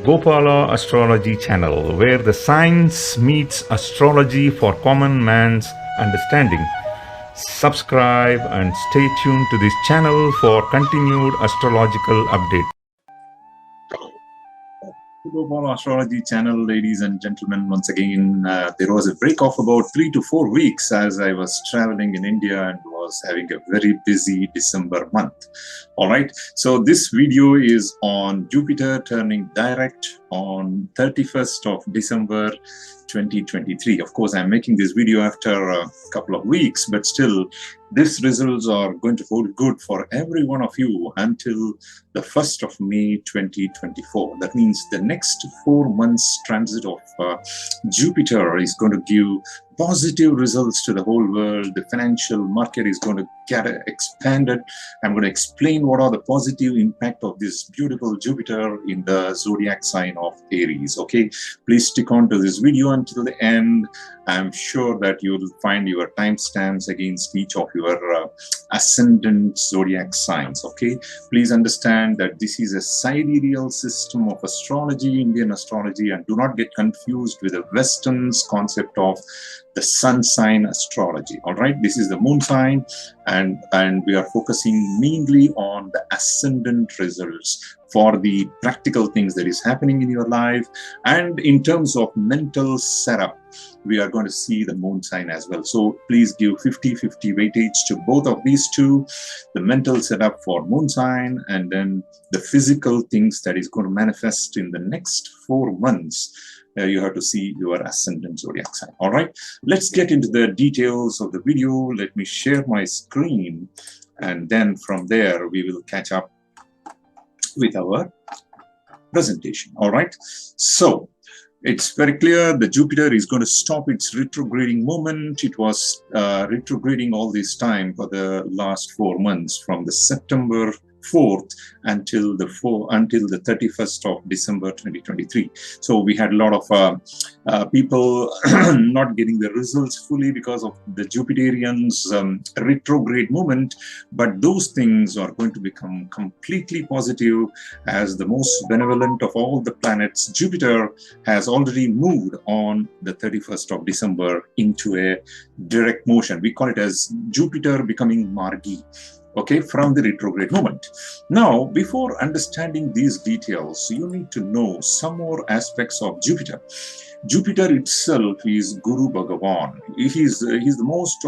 Gopala Astrology channel, where the science meets astrology for common man's understanding. Subscribe and stay tuned to this channel for continued astrological updates. Gopala Astrology channel, ladies and gentlemen, once again, there was a break of about 3 to 4 weeks as I was traveling in India and was having a very busy December month. All right, so this video is on Jupiter turning direct on 31st of December 2023. Of course, I'm making this video after a couple of weeks, but still, these results are going to hold good for every one of you until the 1st of May 2024. That means the next 4 months transit of Jupiter is going to give positive results to the whole world. The financial market is going to get expanded. I'm going to explain what are the positive impact of this beautiful Jupiter in the zodiac sign of Aries. Okay, please stick on to this video until the end. I'm sure that you will find your timestamps against each of your ascendant zodiac signs. Okay, please understand that this is a sidereal system of astrology, Indian astrology, and do not get confused with the Western's concept of the sun sign astrology. All right, this is the moon sign, and we are focusing mainly on the ascendant results for the practical things that is happening in your life. And in terms of mental setup, we are going to see the moon sign as well. So please give 50-50 weightage to both of these two, the mental setup for moon sign and then the physical things that is going to manifest in the next 4 months. You have to see your ascendant zodiac sign. All right, let's get into the details of the video. Let me share my screen, and then from there we will catch up with our presentation. All right, so it's very clear that Jupiter is going to stop its retrograding moment. It was retrograding all this time for the last 4 months, from the September 4th until the 31st of December 2023. So we had a lot of people not getting the results fully because of the Jupiterians retrograde movement, but those things are going to become completely positive as the most benevolent of all the planets, Jupiter, has already moved on the 31st of December into a direct motion. We call it as Jupiter becoming Margi. Okay, from the retrograde moment. Now, before understanding these details, you need to know some more aspects of Jupiter. Jupiter itself is Guru Bhagavan. He's the most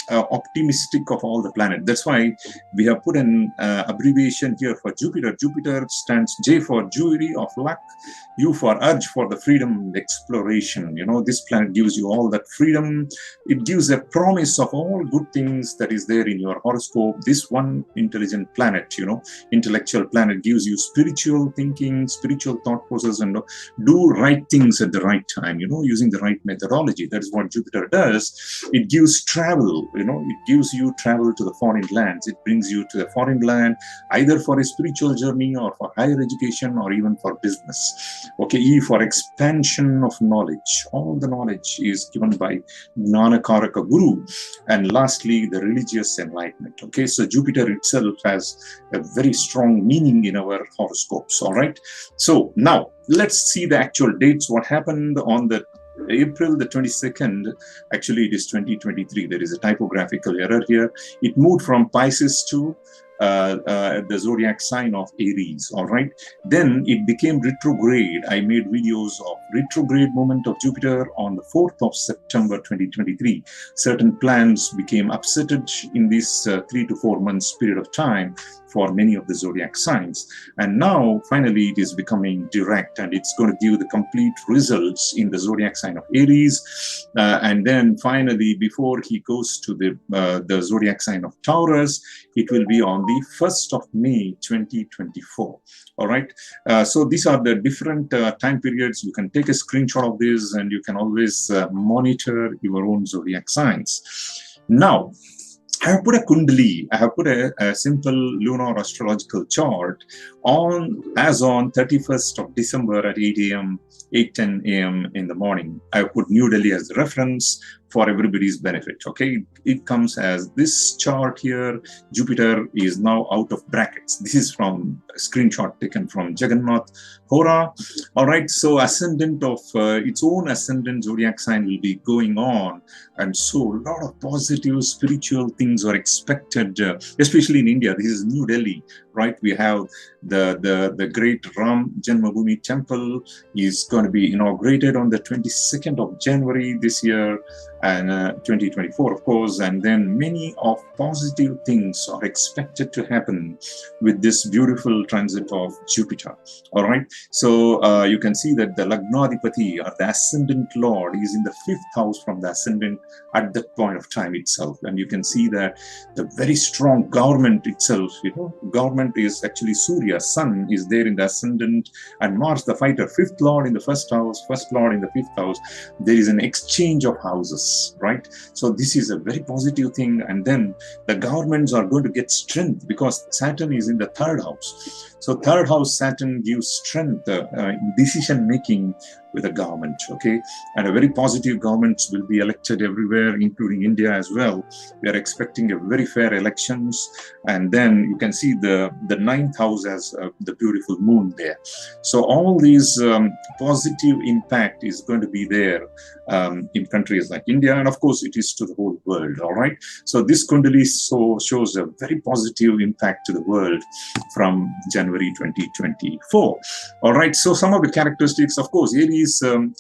optimistic of all the planets. That's why we have put an abbreviation here for Jupiter. Jupiter stands J for jewelry of luck, U for urge for the freedom exploration. You know, this planet gives you all that freedom. It gives a promise of all good things that is there in your horoscope. This one intelligent planet, you know, intellectual planet, gives you spiritual thinking, spiritual thought process, and do right things at the right time, you know, using the right methodology. That is what Jupiter does. It gives travel, you know, it gives you travel to the foreign lands. It brings you to a foreign land, either for a spiritual journey or for higher education or even for business. Okay, E for expansion of knowledge. All the knowledge is given by Karkataka Guru. And lastly, the religious enlightenment. Okay, so Jupiter itself has a very strong meaning in our horoscopes. All right, so now let's see the actual dates. What happened on the April the 22nd, actually it is 2023. There is a typographical error here. It moved from Pisces to the zodiac sign of Aries. All right, then it became retrograde. I made videos of retrograde moment of Jupiter on the 4th of September 2023. Certain plans became upsetted in this 3 to 4 months period of time for many of the zodiac signs, and now finally it is becoming direct, and it's going to give the complete results in the zodiac sign of Aries, and then finally before he goes to the zodiac sign of Taurus, it will be on the 1st of May 2024. All right, so these are the different time periods. You can take a screenshot of this and you can always monitor your own zodiac signs. Now, I have put a kundali, I have put a simple lunar astrological chart as on 31st of December at 8 a.m., 8:10 a.m. in the morning. I have put New Delhi as the reference. for everybody's benefit. Okay, it comes as this chart here. Jupiter is now out of brackets. This is from a screenshot taken from Jagannath Hora. All right, so ascendant of its own ascendant zodiac sign will be going on, and so a lot of positive spiritual things are expected, especially in India. This is New Delhi, right? We have the great Ram Janmabhoomi temple is going to be inaugurated on the 22nd of January this year, and 2024, of course. And then many of positive things are expected to happen with this beautiful transit of Jupiter. All right, so you can see that the Lagnadipati, or the ascendant lord, is in the 5th house from the ascendant at that point of time itself. And you can see that the very strong government itself, government is actually Surya, sun is there in the ascendant, and Mars the fighter, 5th lord in the 1st house, 1st lord in the 5th house. There is an exchange of houses, right? So this is a very positive thing. And then the governments are going to get strength because Saturn is in the 3rd house. So 3rd house Saturn gives strength in decision making with the government, okay? And a very positive governments will be elected everywhere, including India as well. We are expecting a very fair elections. And then you can see the 9th house as the beautiful moon there. So all these positive impact is going to be there in countries like India, and of course it is to the whole world. All right, so this Kundali shows a very positive impact to the world from January 2024. All right, so some of the characteristics, of course, Aries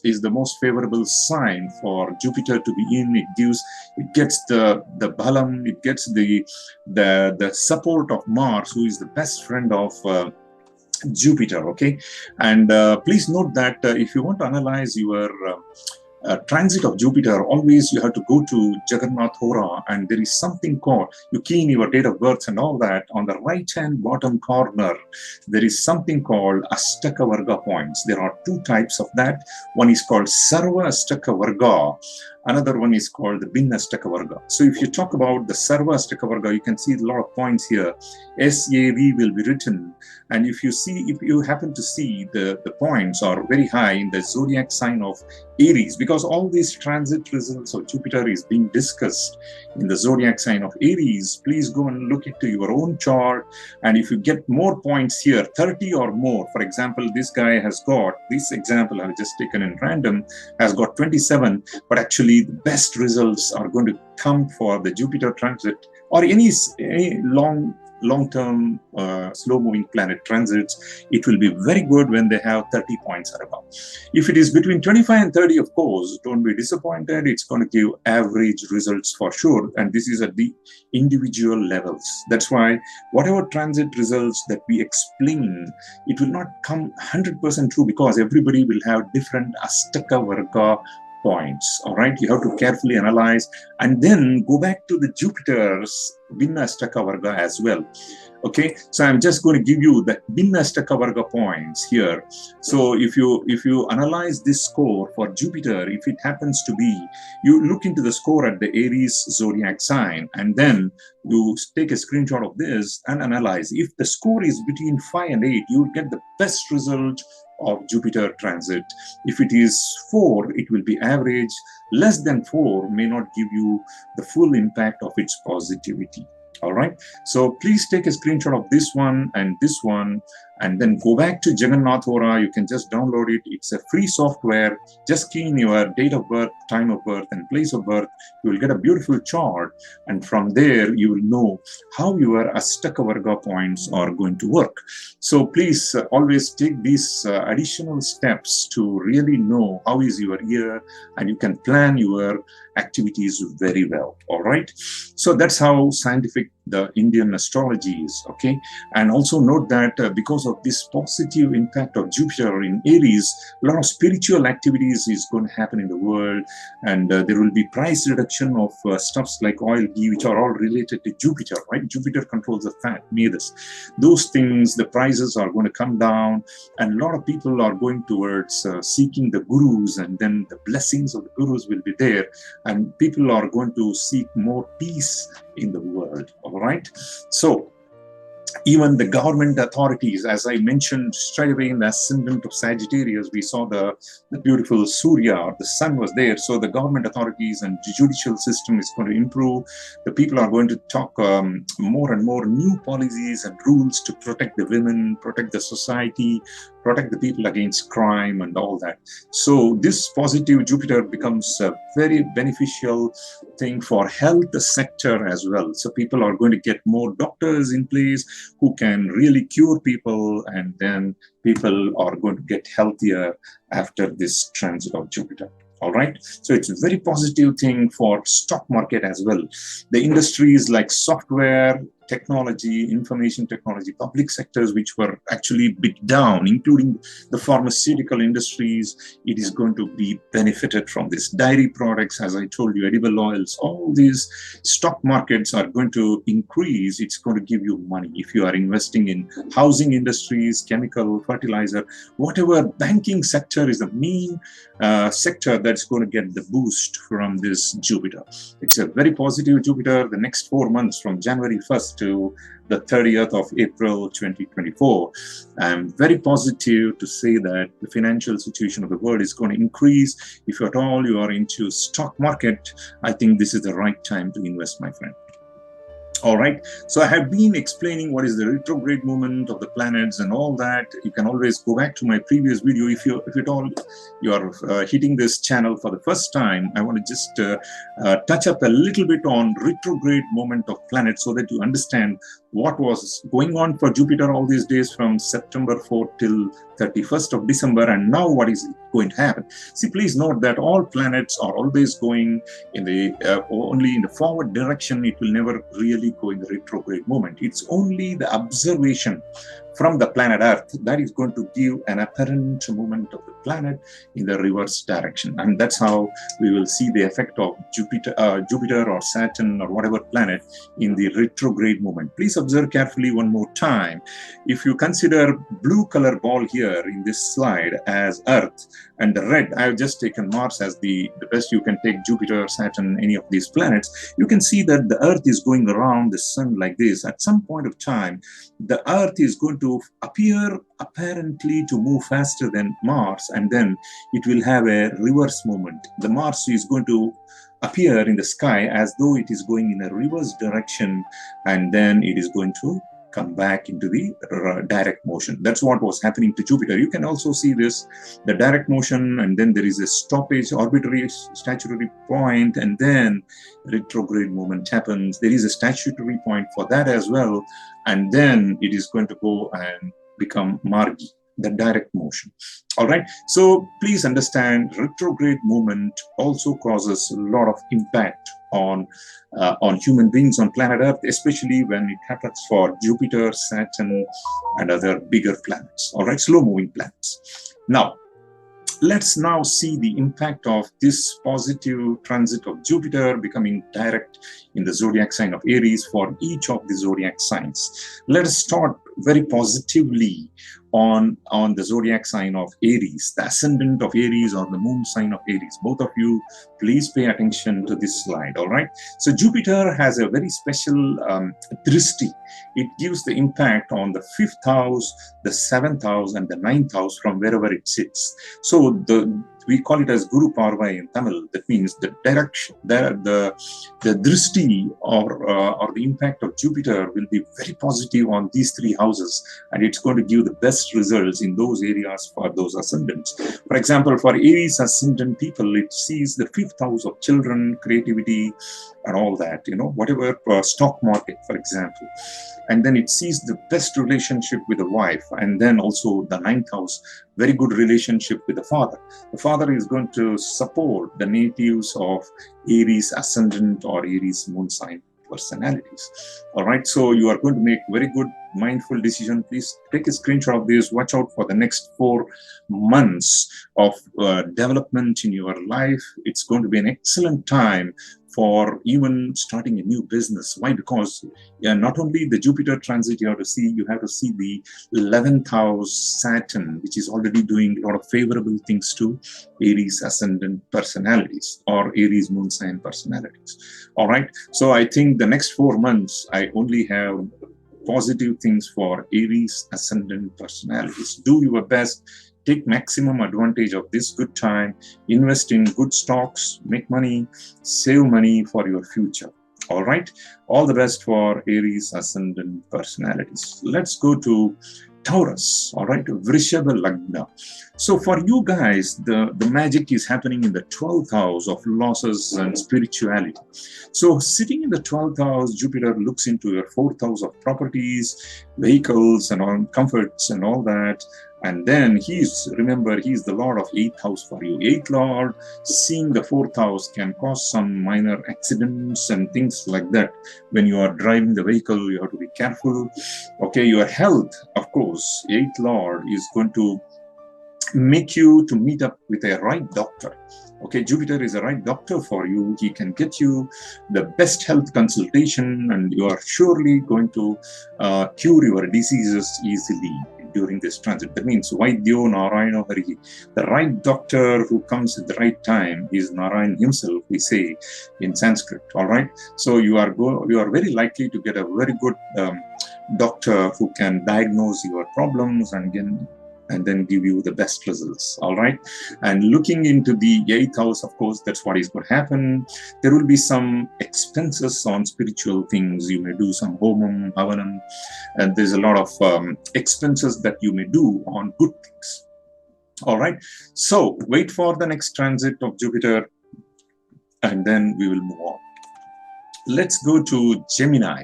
is the most favorable sign for Jupiter to be in. It gets the balam, it gets the support of Mars, who is the best friend of Jupiter. Okay, and please note that if you want to analyze your transit of Jupiter, always you have to go to Jagannath Hora, and there is something called, you key in your date of birth and all that. On the right hand bottom corner, there is something called Astaka Varga points. There are 2 types of that. One is called Sarva Astaka Varga. Another one is called the Binna Astaka Varga. So if you talk about the Sarva Astaka Varga, you can see a lot of points here. SAV will be written. And if you happen to see the points are very high in the zodiac sign of Aries, because all these transit results of Jupiter is being discussed in the zodiac sign of Aries, please go and look into your own chart. And if you get more points here, 30 or more, for example, this guy has got, this example I've just taken in random, has got 27, but actually the best results are going to come for the Jupiter transit or any long-term slow-moving planet transits. It will be very good when they have 30 points or above. If it is between 25 and 30, of course, don't be disappointed. It's going to give average results for sure. And this is at the individual levels. That's why whatever transit results that we explain, it will not come 100% true, because everybody will have different Astaka Varga points. All right, you have to carefully analyze and then go back to the Jupiter's Binna Astaka Varga as well. Okay, so I'm just going to give you the Binna Astaka Varga points here. So if you analyze this score for Jupiter, if it happens to be, you look into the score at the Aries zodiac sign, and then you take a screenshot of this and analyze. If the score is between 5 and 8, you will get the best result of Jupiter transit. If it is 4, it will be average. Less than 4 may not give you the full impact of its positivity. All right, so please take a screenshot of this one, and then go back to Jagannath Hora. You can just download it. It's a free software. Just key in your date of birth, time of birth, and place of birth. You will get a beautiful chart, and from there you will know how your Astaka Varga points are going to work. So please always take these additional steps to really know how is your year, and you can plan your activities very well. All right, so that's how scientific the Indian astrology is. Okay, and also note that because of this positive impact of Jupiter in Aries, a lot of spiritual activities is going to happen in the world, and there will be price reduction of stuffs like oil, ghee, which are all related to Jupiter, right? Jupiter controls the fat, Medas. Those things, the prices are going to come down, and a lot of people are going towards seeking the gurus, and then the blessings of the gurus will be there, and people are going to seek more peace in the world. All right, so even the government authorities, as I mentioned straight away in the ascendant of Sagittarius, we saw the beautiful Surya, or the sun was there. So the government authorities and the judicial system is going to improve. The people are going to talk more and more new policies and rules to protect the women, protect the society, protect the people against crime and all that. So this positive Jupiter becomes a very beneficial thing for health sector as well. So people are going to get more doctors in place who can really cure people, and then people are going to get healthier after this transit of Jupiter. All right, so it's a very positive thing for stock market as well. The industries like software, technology, information technology, public sectors, which were actually bit down, including the pharmaceutical industries, it is going to be benefited from this. Dairy products, as I told you, edible oils, all these stock markets are going to increase. It's going to give you money. If you are investing in housing industries, chemical, fertilizer, whatever, banking sector is the main sector that's going to get the boost from this Jupiter. It's a very positive Jupiter. The next 4 months, from January 1st to the 30th of April 2024. I'm very positive to say that the financial situation of the world is going to increase. If at all you are into stock market, I think this is the right time to invest, my friend. All right, so I have been explaining what is the retrograde movement of the planets and all that. You can always go back to my previous video. If at all you are hitting this channel for the first time, I want to just touch up a little bit on retrograde movement of planets so that you understand what was going on for Jupiter all these days from September 4th till 31st of December, and now what is going to happen. See, please note that all planets are always going in the only in the forward direction. It will never really go in the retrograde movement. It's only the observation from the planet Earth that is going to give an apparent movement of the planet in the reverse direction, and that's how we will see the effect of Jupiter or Saturn or whatever planet in the retrograde movement. Please observe carefully one more time. If you consider blue color ball here in this slide as Earth, and the red, I have just taken Mars as the best. You can take Jupiter, Saturn, any of these planets. You can see that the Earth is going around the sun like this. At some point of time, the Earth is going to appear apparently to move faster than Mars, and then it will have a reverse movement. The Mars is going to appear in the sky as though it is going in a reverse direction, and then it is going to come back into the direct motion. That's what was happening to Jupiter. You can also see this, the direct motion, and then there is a stoppage, arbitrary statutory point, and then retrograde movement happens. There is a statutory point for that as well, and then it is going to go and become Margi, the direct motion. All right, so please understand, retrograde movement also causes a lot of impact on human beings on planet Earth, especially when it happens for Jupiter, Saturn, and other bigger planets. All right, slow-moving planets. Now, let's now see the impact of this positive transit of Jupiter becoming direct in the zodiac sign of Aries for each of the zodiac signs. Let us start very positively on the zodiac sign of Aries, the ascendant of Aries or the moon sign of Aries. Both of you, please pay attention to this slide, all right? So Jupiter has a very special drishti. It gives the impact on the 5th house, the 7th house, and the 9th house from wherever it sits. So we call it as Guru Parva in Tamil. That means the direction, the drishti or the impact of Jupiter will be very positive on these 3 houses, and it's going to give the best results in those areas for those ascendants. For example, for Aries ascendant people, it sees the 5th house of children, creativity, and all that, you know, whatever, stock market, for example. And then it sees the best relationship with the wife, and then also the 9th house, very good relationship with the father. The father is going to support the natives of Aries ascendant or Aries moon sign personalities. All right, so you are going to make very good mindful decision. Please take a screenshot of this. Watch out for the next 4 months of development in your life. It's going to be an excellent time for even starting a new business. Why? Because not only the Jupiter transit you have to see the 11th house Saturn, which is already doing a lot of favorable things to Aries ascendant personalities or Aries moon sign personalities. All right, so I think the next 4 months I only have positive things for Aries Ascendant personalities. Do your best. Take maximum advantage of this good time. Invest in good stocks, make money, save money for your future. All right. All the best for Aries Ascendant personalities. Let's go to Taurus. All right. Vrishabha Lagna. So for you guys, the magic is happening in the 12th house of losses and spirituality. So sitting in the 12th house, Jupiter looks into your 4th house of properties, vehicles, and all comforts and all that. And then remember, he's the Lord of 8th house for you. 8th Lord, seeing the 4th house can cause some minor accidents and things like that. When you are driving the vehicle, you have to be careful. Okay, your health, of course, 8th Lord is going to make you to meet up with a right doctor. Okay, Jupiter is a right doctor for you. He can get you the best health consultation, and you are surely going to cure your diseases easily during this transit. That means Vaidyo Narayana Hari. The right doctor who comes at the right time is Narayan himself, we say in Sanskrit. All right. So you are very likely to get a very good doctor who can diagnose your problems and then give you the best results. All right. And looking into the 8th house, of course, that's what is going to happen. There will be some expenses on spiritual things. You may do some homam, havanam, and there's a lot of expenses that you may do on good things. All right. So wait for the next transit of Jupiter, and then we will move on. Let's go to Gemini.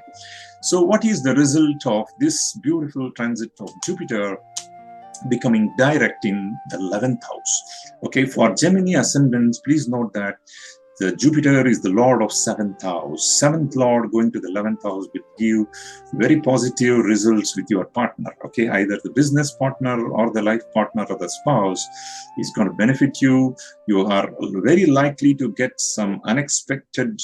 So what is the result of this beautiful transit of Jupiter becoming direct in the 11th house? Okay, for Gemini ascendants, please note that the Jupiter is the Lord of 7th house. 7th Lord going to the 11th house will give very positive results with your partner. Okay, either the business partner or the life partner or the spouse is going to benefit you. You are very likely to get some unexpected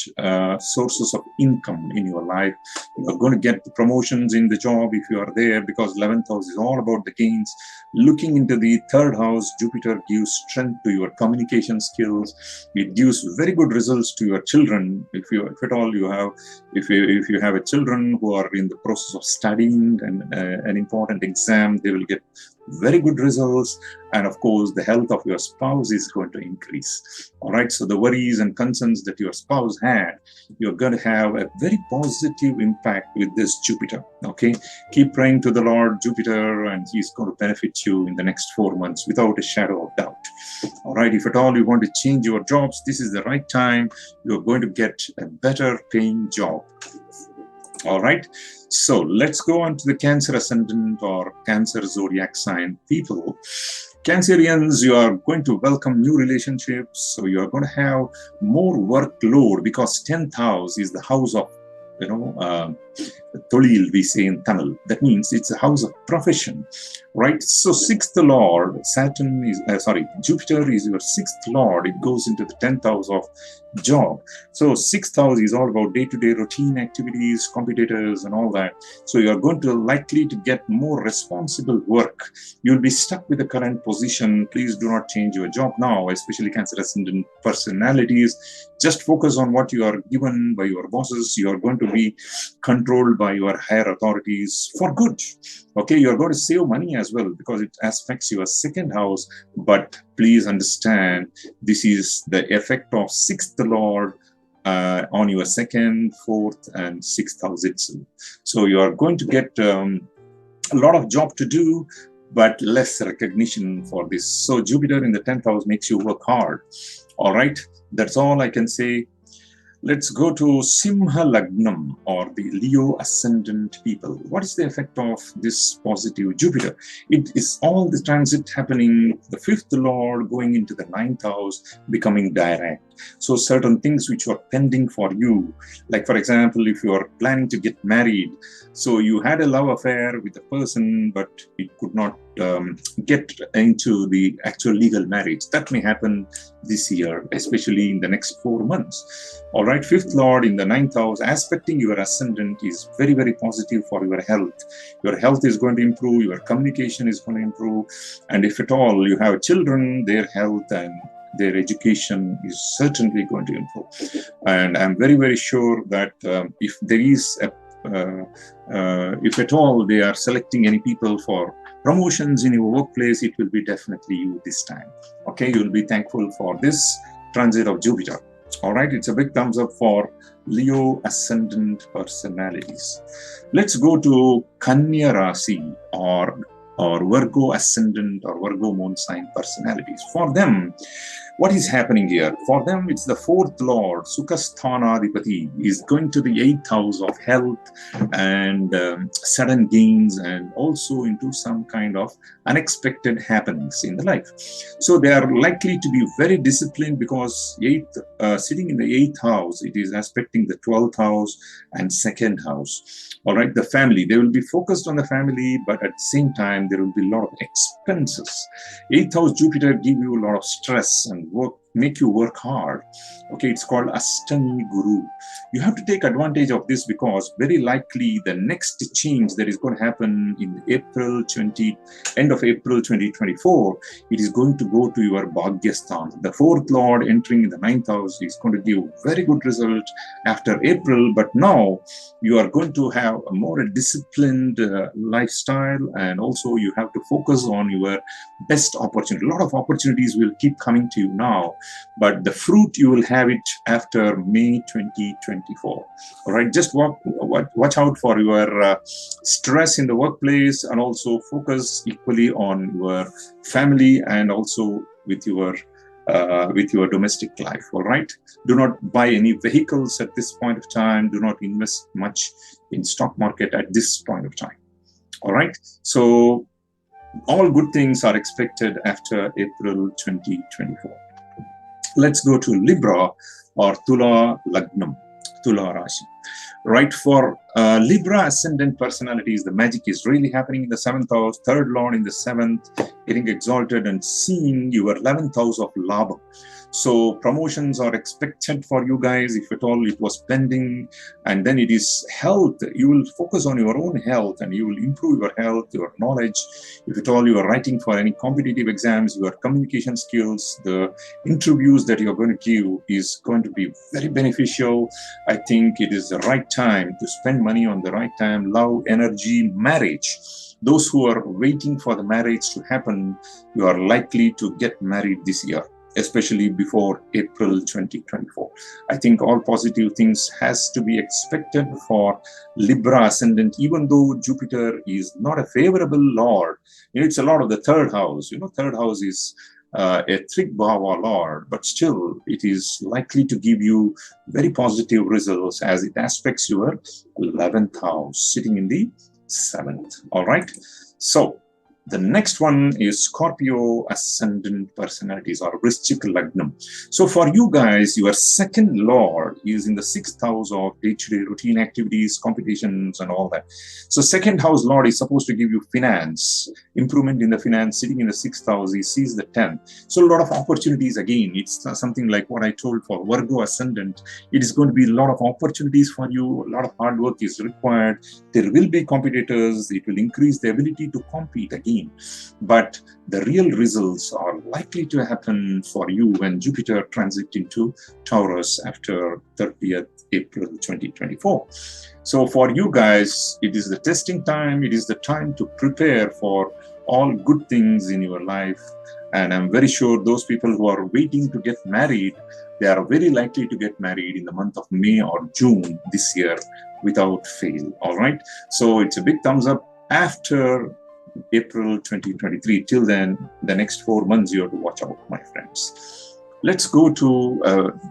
sources of income in your life. You are going to get promotions in the job if you are there, because 11th house is all about the gains. Looking into the 3rd house, Jupiter gives strength to your communication skills. It gives very good results to your children. If at all you have a children who are in the process of studying an important exam, they will get very good results. And of course, the health of your spouse is going to increase. All right. So the worries and concerns that your spouse had, you're going to have a very positive impact with this Jupiter. Okay. Keep praying to the Lord Jupiter, and he's going to benefit you in the next 4 months without a shadow of doubt. All right. If at all you want to change your jobs, this is the right time. You're going to get a better paying job. All right. So let's go on to the Cancer Ascendant or Cancer Zodiac Sign people. Cancerians, you are going to welcome new relationships. So you are going to have more workload, because 10th house is the house of, Tolil, we say in Tamil. That means it's a house of profession, right? So 6th Lord, Jupiter is your 6th Lord. It goes into the 10th house of job. So 6th house is all about day-to-day routine activities, competitors and all that. So you are going to likely to get more responsible work. You'll be stuck with the current position. Please do not change your job now, especially Cancer Ascendant personalities. Just focus on what you are given by your bosses. You are going to be controlled by your higher authorities for good. Okay, you're going to save money as well, because it affects your 2nd house. But please understand, this is the effect of 6th Lord on your 2nd, 4th, and 6th house itself. So you are going to get a lot of job to do, but less recognition for this. So Jupiter in the 10th house makes you work hard. All right, that's all I can say. Let's go to Simha Lagnam, or the Leo Ascendant people. What is the effect of this positive Jupiter? It is all the transit happening, the 5th Lord going into the 9th house, becoming direct. So certain things which were pending for you, like for example, if you are planning to get married, so you had a love affair with a person, but it could not get into the actual legal marriage. That may happen this year, especially in the next 4 months. All right, 5th Lord in the 9th house, aspecting your ascendant, is very, very positive for your health. Your health is going to improve, your communication is going to improve, and if at all you have children, their health and their education is certainly going to improve. And I'm very, very sure that if there is a if at all they are selecting any people for promotions in your workplace, it will be definitely you this time. Okay, you will be thankful for this transit of Jupiter. All right, it's a big thumbs up for Leo ascendant personalities. Let's go to Kanya Rashi or Virgo ascendant or Virgo moon sign personalities. For them, what is happening here? For them, it's the fourth lord, Sukhasthanadipati, is going to the 8th house of health and sudden gains, and also into some kind of unexpected happenings in the life. So they are likely to be very disciplined, because sitting in the 8th house, it is aspecting the 12th house and 2nd house. All right, the family, they will be focused on the family, but at the same time, there will be a lot of expenses. 8th house Jupiter give you a lot of stress and make you work hard. Okay, it's called Astami Guru. You have to take advantage of this, because very likely the next change that is going to happen in end of April 2024, it is going to go to your Bhagyasthan. The 4th lord entering in the 9th house is going to give very good result after April, but now you are going to have a more disciplined lifestyle, and also you have to focus on your best opportunity. A lot of opportunities will keep coming to you now, but the fruit you will have it after May 2024. All right, just watch out for your stress in the workplace, and also focus equally on your family and also with your domestic life. All right, do not buy any vehicles at this point of time. Do not invest much in stock market at this point of time. All right, so all good things are expected after April 2024. Let's go to Libra or Thula Lagna, Thula Rashi. Right, for Libra ascendant personalities, the magic is really happening in the 7th house, 3rd lord in the 7th, getting exalted and seeing your 11th house of Labha. So promotions are expected for you guys, if at all it was pending. And then it is health. You will focus on your own health, and you will improve your health, your knowledge. If at all you are writing for any competitive exams, your communication skills, the interviews that you're going to give is going to be very beneficial. I think it is the right time to spend money on the right time. Love, energy, marriage. Those who are waiting for the marriage to happen, you are likely to get married this year, especially before April 2024. I think all positive things has to be expected for Libra ascendant, even though Jupiter is not a favorable lord. It's a lord of the 3rd house. 3rd house is a Trigbhava lord, but still it is likely to give you very positive results as it aspects your 11th house, sitting in the 7th. All right, so the next one is Scorpio ascendant personalities or Vrishchika Lagna. So for you guys, your 2nd lord is in the 6th house of day-to-day routine activities, competitions, and all that. So 2nd house lord is supposed to give you finance, improvement in the finance. Sitting in the 6th house, he sees the 10th. So a lot of opportunities again. It's something like what I told for Virgo ascendant. It is going to be a lot of opportunities for you. A lot of hard work is required. There will be competitors. It will increase the ability to compete again. But the real results are likely to happen for you when Jupiter transits into Taurus after 30th April 2024. So for you guys, it is the testing time. It is the time to prepare for all good things in your life. And I'm very sure those people who are waiting to get married, they are very likely to get married in the month of May or June this year without fail. All right. So it's a big thumbs up after April 2023. Till then, the next 4 months you have to watch out, my friends. Let's go to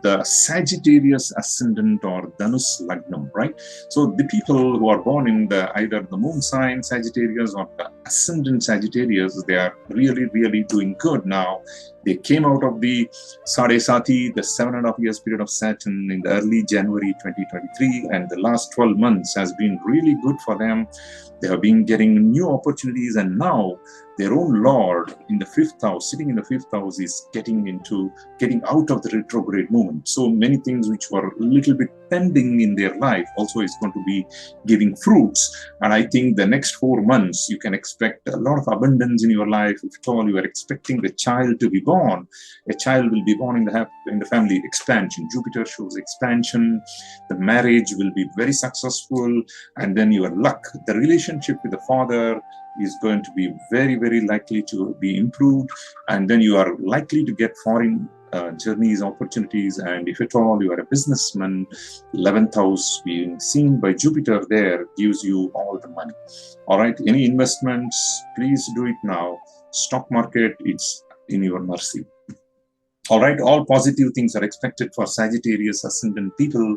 the Sagittarius ascendant or Dhanus Lagnam, right? So the people who are born in either the moon sign Sagittarius or the ascendant Sagittarius, they are really, really doing good now. They came out of the Sade Sati, the 7.5 years period of Saturn in the early January 2023, and the last 12 months has been really good for them. They have been getting new opportunities, and now their own Lord in the 5th house, sitting in the 5th house, is getting out of the retrograde movement. So many things which were a little bit pending in their life also is going to be giving fruits. And I think the next 4 months, you can expect a lot of abundance in your life. If at all you are expecting the child to be born, born, a child will be born in the family. Expansion. Jupiter shows expansion. The marriage will be very successful, and then your luck. The relationship with the father is going to be very, very likely to be improved, and then you are likely to get foreign journeys, opportunities, and if at all you are a businessman, 11th house being seen by Jupiter there gives you all the money. All right, any investments, please do it now. Stock market, it's in your mercy. All right, all positive things are expected for Sagittarius Ascendant people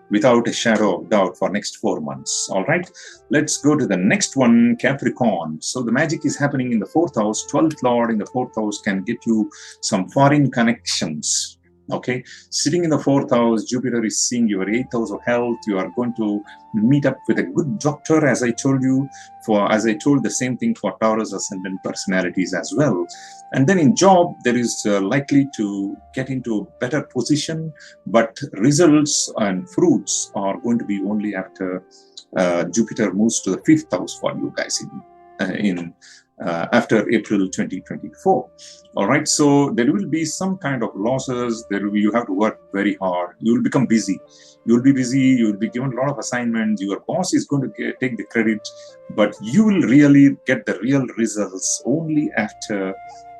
without a shadow of doubt for next 4 months. All right, let's go to the next one, Capricorn. So the magic is happening in the 4th house. 12th lord in the 4th house can get you some foreign connections. Okay, sitting in the 4th house, Jupiter is seeing your 8th house of health. You are going to meet up with a good doctor, as I told you. As I told, the same thing for Taurus Ascendant personalities as well. And then in job, there is likely to get into a better position, but results and fruits are going to be only after Jupiter moves to the 5th house for you guys after April 2024. All right, so there will be some kind of losses. You have to work very hard. You will become busy. You will be busy. You will be given a lot of assignments. Your boss is going to take the credit, but you will really get the real results only after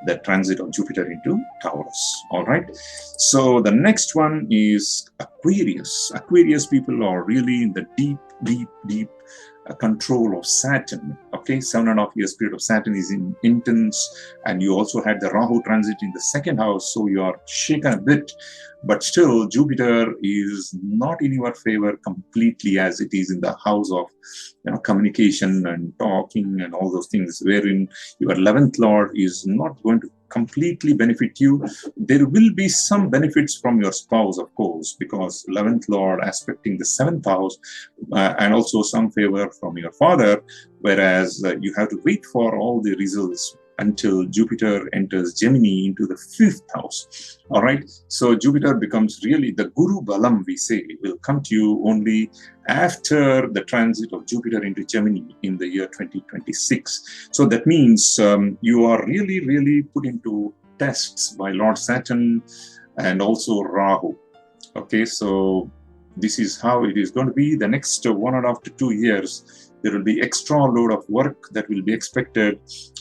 the transit of Jupiter into Taurus. All right, so the next one is Aquarius. Aquarius people are really in the deep control of Saturn. Okay, 7.5 years period of Saturn is intense, and you also had the Rahu transit in the 2nd house, so you are shaken a bit, but still Jupiter is not in your favor completely, as it is in the house of communication and talking and all those things, wherein your 11th lord is not going to completely benefit you. There will be some benefits from your spouse, of course, because 11th lord aspecting the 7th house, and also some favor from your father, whereas you have to wait for all the results until Jupiter enters Gemini into the 5th house. All right, so Jupiter becomes really the Guru Balam, we say, will come to you only after the transit of Jupiter into Gemini in the year 2026. So that means you are really put into tests by Lord Saturn and also Rahu. Okay, so this is how it is going to be the next 1.5 to 2 years. There will be extra load of work that will be expected,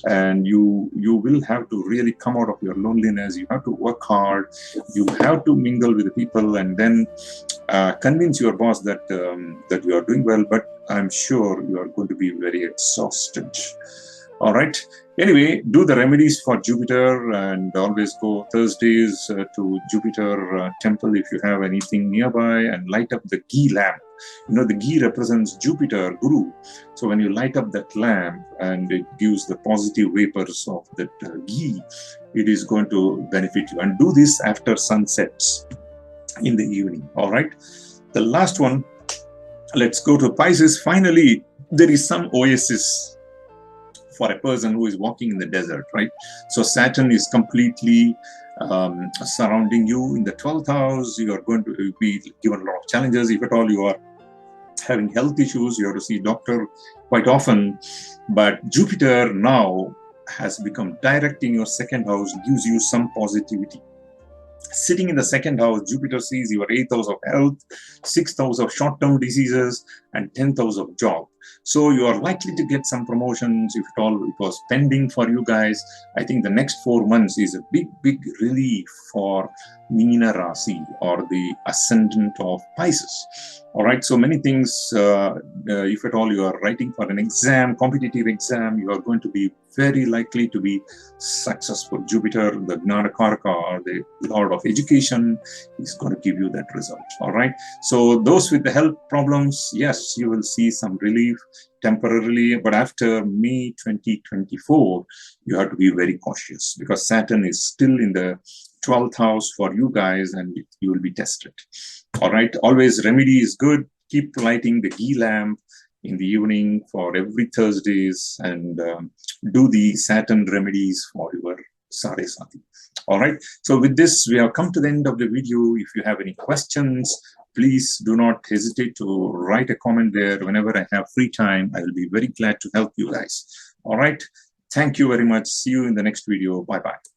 and you will have to really come out of your loneliness. You have to work hard. You have to mingle with the people, and then convince your boss that you are doing well. But I'm sure you are going to be very exhausted. All right. Anyway, do the remedies for Jupiter, and always go Thursdays to Jupiter temple if you have anything nearby, and light up the ghee lamp. The ghee represents Jupiter, Guru. So when you light up that lamp and it gives the positive vapors of that ghee, it is going to benefit you. And do this after sunsets in the evening. All right. The last one, let's go to Pisces. Finally, there is some oasis for a person who is walking in the desert, right? So Saturn is completely surrounding you in the 12th house. You are going to be given a lot of challenges. If at all you are having health issues, you have to see a doctor quite often. But Jupiter now has become direct in your 2nd house, gives you some positivity. Sitting in the 2nd house, Jupiter sees your 8th house of health, 6th house of short-term diseases, and 10th house of job. So you are likely to get some promotions. If at all it was pending for you guys, I think the next 4 months is a big relief for Meena Rashi, or the Ascendant of Pisces. All right, so many things, if at all you are writing for an exam, competitive exam, you are going to be very likely to be successful. Jupiter, the Karkataka, or the Lord of Education, is going to give you that result. All right, so those with the health problems, yes, you will see some relief temporarily, but after May 2024, you have to be very cautious, because Saturn is still in the 12th house for you guys, and you will be tested. All right, always remedy is good. Keep lighting the ghee lamp in the evening for every Thursdays, and do the Saturn remedies for your Sarasati. All right, so with this, we have come to the end of the video. If you have any questions, please do not hesitate to write a comment there. Whenever I have free time, I will be very glad to help you guys. All right, thank you very much. See you in the next video. Bye-bye.